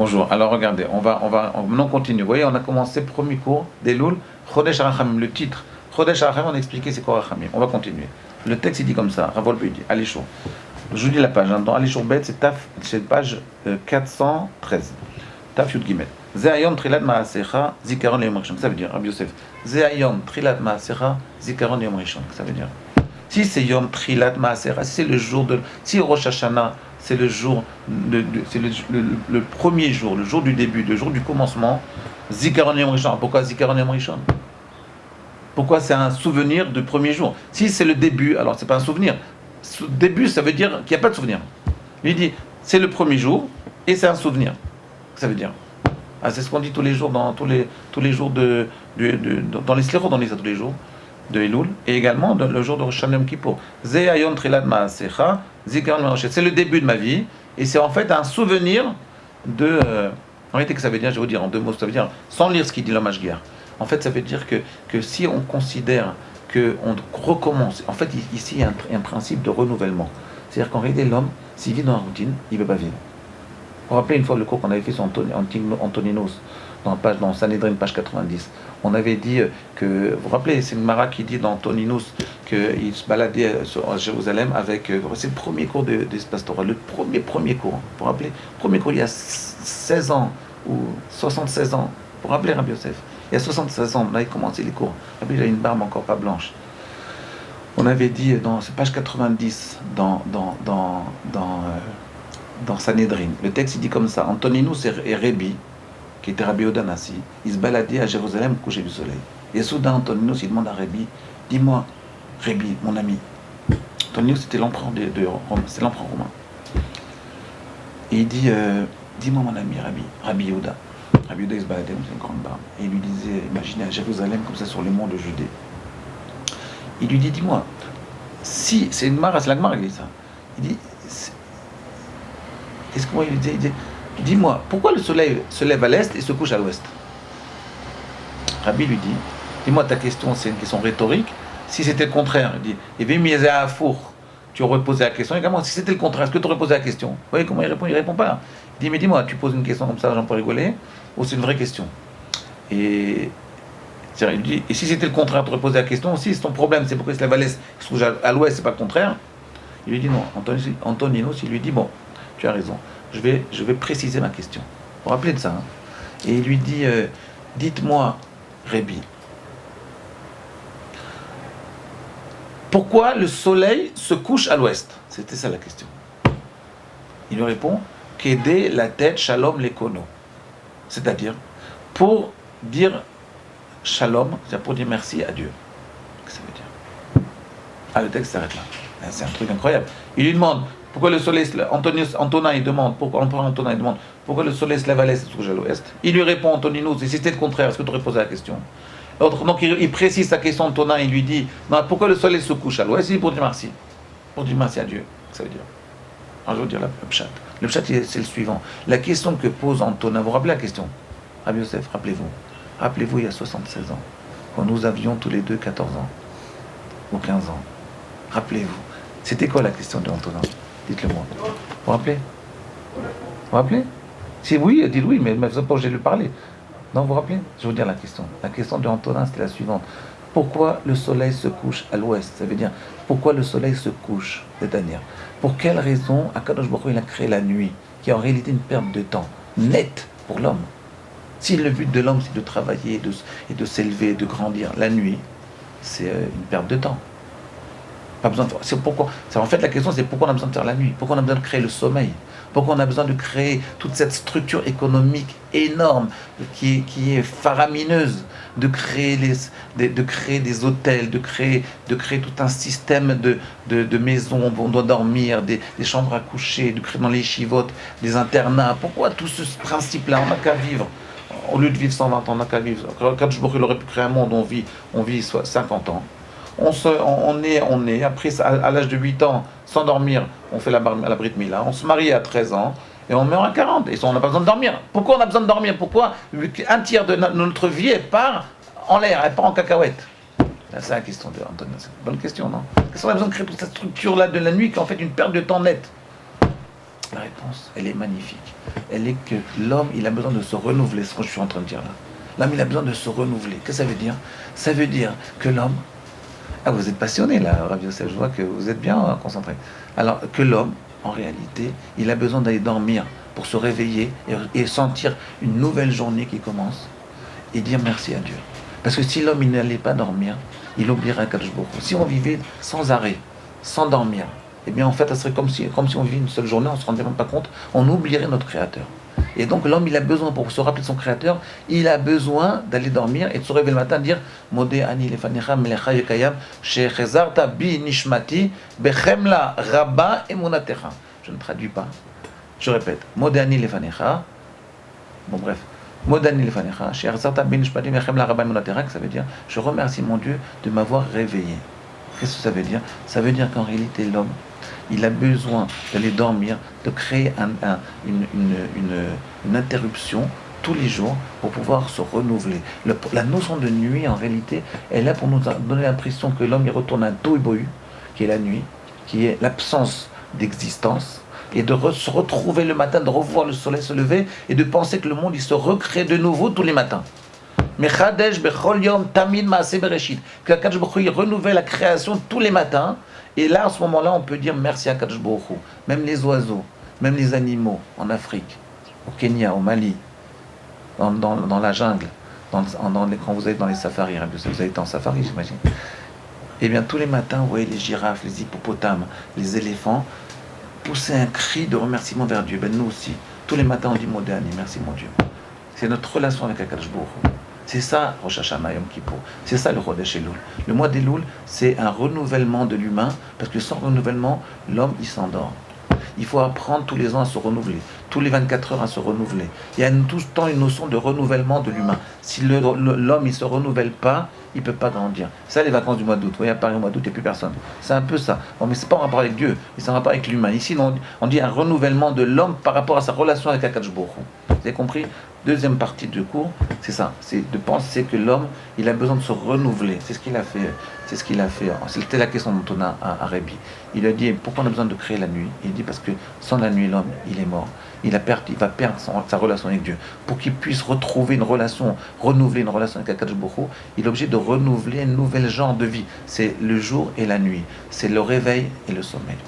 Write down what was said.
Bonjour. Alors regardez, maintenant on continue. Vous voyez, on a commencé premier cours d'Elul, Chodesh Rachamim, le titre. Chodesh Rachamim, on a expliqué c'est quoi Rachamim. On va continuer. Le texte il dit comme ça, Ravol il dit, Alishur. Je vous dis la page, dans Alishur Bet, c'est page 413. Taf Yud Gimel. Ze'ayom Trilat Ma'asecha, Zikaron Yom Rishon. Ça veut dire, Rabbi Yosef. Ze'ayom Trilat Ma'asecha, Zikaron Yom Rishon. Ça veut dire. Si c'est Yom Trilat Ma'asecha, si c'est le jour de. Si Rosh Hashanah, c'est le jour, c'est le premier jour, le jour du début, le jour du commencement. Zikaron Yom Rishon. Pourquoi Zikaron Yom Rishon? Pourquoi c'est un souvenir du premier jour? Si c'est le début, alors c'est pas un souvenir. Début, ça veut dire qu'il n'y a pas de souvenir. Il dit, c'est le premier jour et c'est un souvenir. Ça veut dire. Ah, c'est ce qu'on dit tous les jours dans tous les jours dans les slérots, on dit ça tous les jours de Elul et également dans le jour de Rosh Hashanah Yom Kippour. Ze Ayom Trilat Ma'asecha, Zikaron Yom Rishon. C'est le début de ma vie et c'est en fait un souvenir de. En réalité, que ça veut dire, je vais vous dire en deux mots, ça veut dire sans lire ce qu'il dit l'homme Ashgiar. En fait, ça veut dire que si on considère qu'on recommence, en fait, ici, il y a un principe de renouvellement. C'est-à-dire qu'en réalité, l'homme, s'il vit dans la routine, il ne peut pas vivre. Vous vous rappelez une fois le cours qu'on avait fait sur Antoninos, dans Sanhedrin, page 90. On avait dit que, vous vous rappelez, c'est une Mara qui dit dans Antoninos qu'il se baladait à Jérusalem avec, c'est le premier cours d'espace Torah, le premier cours. Vous vous rappelez, premier cours il y a 16 ans, ou 76 ans. Vous vous rappelez, Rabbi Yosef? Il y a 76 ans, on avait commencé les cours. Rabbi, il a une barbe encore pas blanche. On avait dit, c'est page 90, dans Sanhedrin. Le texte il dit comme ça, Antoninus et Rébi, qui était Rabbi Odanassi, ils se baladaient à Jérusalem au coucher du soleil. Et soudain, Antoninus, il demande à Rébi, dis-moi, Rébi, mon ami. Antoninus, c'était l'empereur de Rome, c'est l'empereur romain. Et il dit, dis-moi mon ami, Rabbi Yehuda. Rabbi Yehuda, il se baladait avec une grande barbe. Et il lui disait, imaginez à Jérusalem, comme ça, sur les monts de Judée. Il lui dit, dis-moi, si, c'est une Gemara, c'est la Gemara qui dit ça. Il dit, qu'est-ce que moi il dit? Il dit, dis-moi, pourquoi le soleil se lève à l'est et se couche à l'ouest? Rabbi lui dit, dis-moi, ta question, c'est une question rhétorique. Si c'était le contraire, il dit, et Vimiezé à four, tu aurais posé la question également. Si c'était le contraire, est-ce que tu aurais posé la question? Vous voyez comment il répond? Il répond pas. Il dit, mais dis-moi, tu poses une question comme ça, j'en peux rigoler, ou c'est une vraie question? Et il dit, et si c'était le contraire, tu aurais posé la question aussi, c'est ton problème, c'est pourquoi il se lève à l'est, il se couche à l'ouest, c'est pas le contraire. Il lui dit non, Antoninos, il lui dit, bon, tu as raison, je vais préciser ma question. Vous vous rappelez de ça, hein? Et il lui dit, dites-moi, Rébi, pourquoi le soleil se couche à l'ouest? C'était ça la question. Il lui répond, qu'aider la tête shalom l'écono. C'est-à-dire, pour dire shalom, c'est pour dire merci à Dieu. Qu'est-ce que ça veut dire? Ah, le texte s'arrête là. C'est un truc incroyable. Il lui demande, pourquoi le soleil se lève, Antonin il demande, pourquoi le soleil se lève à l'est et se couche à l'ouest? Il lui répond, Antoninus, et si c'était le contraire, est-ce que tu aurais posé la question? Donc il précise sa question, Antonin, il lui dit, non, pourquoi le soleil se couche à l'ouest? Il dit pour dire merci. Pour dire merci à Dieu. Ça veut dire. Alors je vais vous dire le pshat. Le pshat, c'est le suivant. La question que pose Antonin, vous vous rappelez la question? Rabbi Yosef, rappelez-vous, il y a 76 ans, quand nous avions tous les deux 14 ans, ou 15 ans. Rappelez-vous. C'était quoi la question de Antonin? Dites-le moi. Vous vous rappelez? Vous vous rappelez? Si oui, dites oui, mais vous n'êtes pas obligé de lui parler. Non, vous vous rappelez? Je vais vous dire la question. La question de Antonin, c'était la suivante. Pourquoi le soleil se couche à l'ouest? Ça veut dire, pourquoi le soleil se couche? C'est-à-dire, pour quelle raison Akadosh Baruch Hu, il a créé la nuit, qui est en réalité une perte de temps, nette pour l'homme? Si le but de l'homme, c'est de travailler et de s'élever, de grandir, la nuit, c'est une perte de temps. Pas besoin de... C'est pourquoi... En fait, la question, c'est pourquoi on a besoin de faire la nuit? Pourquoi on a besoin de créer le sommeil? Pourquoi on a besoin de créer toute cette structure économique énorme qui est faramineuse, de créer des hôtels, de créer tout un système de maisons où on doit dormir, des chambres à coucher, de créer dans les chivotes, des internats? Pourquoi tout ce principe-là? On n'a qu'à vivre. Au lieu de vivre 120 ans, on n'a qu'à vivre. Quand je aurait pu créer un monde, on vit 50 ans. On est, après, à l'âge de 8 ans, sans dormir, on fait la Brit Mila, on se marie à 13 ans, et on meurt à 40, et on n'a pas besoin de dormir. Pourquoi on a besoin de dormir? Pourquoi un tiers de notre vie, elle part en l'air, elle part en cacahuète? C'est la question d'Antonin, c'est une bonne question, non? Qu'est-ce qu'on a besoin de créer toute cette structure-là de la nuit, qui est en fait une perte de temps nette? La réponse, réponse, elle est magnifique. Elle est que l'homme, il a besoin de se renouveler, ce que je suis en train de dire là. L'homme, il a besoin de se renouveler. Qu'est-ce que ça veut dire? Ça veut dire que l'homme... Ah, vous êtes passionné là, Rav Yosef, je vois que vous êtes bien concentré. Alors, que l'homme, en réalité, il a besoin d'aller dormir pour se réveiller et sentir une nouvelle journée qui commence et dire merci à Dieu. Parce que si l'homme, il n'allait pas dormir, il oublierait Kadosh Baruch Hu. Si on vivait sans arrêt, sans dormir, eh bien en fait, ça serait comme si on vivait une seule journée, on ne se rendait même pas compte, on oublierait notre Créateur. Et donc l'homme, il a besoin, pour se rappeler de son Créateur, il a besoin d'aller dormir et de se réveiller le matin, dire Modé ani lefanecha melecha yekayam shechezarta bi nishmati bechemla rabba emunatecha. Je ne traduis pas, je répète, Modé ani lefanecha, bon bref, Modani lefanecha shechezarta bi nishmati bechemla rabba emunatecha, ça veut dire je remercie mon Dieu de m'avoir réveillé. Qu'est-ce que ça veut dire? Ça veut dire qu'en réalité l'homme, il a besoin d'aller dormir, de créer une interruption tous les jours pour pouvoir se renouveler. La notion de nuit, en réalité, elle est là pour nous donner l'impression que l'homme il retourne à un tohu-bohu, qui est la nuit, qui est l'absence d'existence, et de se retrouver le matin, de revoir le soleil se lever, et de penser que le monde il se recrée de nouveau tous les matins. Mechadesh bechol yom tamid maaseh bereshit. Que Kadosh Baruch Hu renouvelle la création tous les matins. Et là, à ce moment-là, on peut dire merci à Kadosh Baruch Hu. Même les oiseaux, même les animaux en Afrique, au Kenya, au Mali, dans la jungle, quand vous êtes dans les safaris, vous avez été en safari, j'imagine. Eh bien, tous les matins, vous voyez les girafes, les hippopotames, les éléphants pousser un cri de remerciement vers Dieu. Ben nous aussi, tous les matins, on dit Modéani, merci mon Dieu. C'est notre relation avec Kadosh Baruch Hu. C'est ça, Rosh Hashanah Yom Kippour. C'est ça le Chodesh Elul. Le mois d'Elul, c'est un renouvellement de l'humain, parce que sans renouvellement, l'homme, il s'endort. Il faut apprendre tous les ans à se renouveler, tous les 24 heures à se renouveler. Il y a tout le temps une notion de renouvellement de l'humain. Si l'homme, il ne se renouvelle pas, il ne peut pas grandir. Ça, les vacances du mois d'août. Vous voyez, à Paris, au mois d'août, il n'y a plus personne. C'est un peu ça. Bon, mais ce n'est pas en rapport avec Dieu, mais c'est en rapport avec l'humain. Ici, on dit un renouvellement de l'homme par rapport à sa relation avec Akadosh Baruch Hu. Vous avez compris? Deuxième partie du cours, c'est ça. C'est de penser que l'homme, il a besoin de se renouveler. C'est ce qu'il a fait. C'est ce qu'il a fait. C'était la question dont on a à Rébi. Il a dit, pourquoi on a besoin de créer la nuit? Il dit, parce que sans la nuit, l'homme, il est mort. Il va perdre sa relation avec Dieu. Pour qu'il puisse retrouver une relation, renouveler une relation avec Akadosh Baruch Hu, il est obligé de renouveler un nouvel genre de vie. C'est le jour et la nuit. C'est le réveil et le sommeil.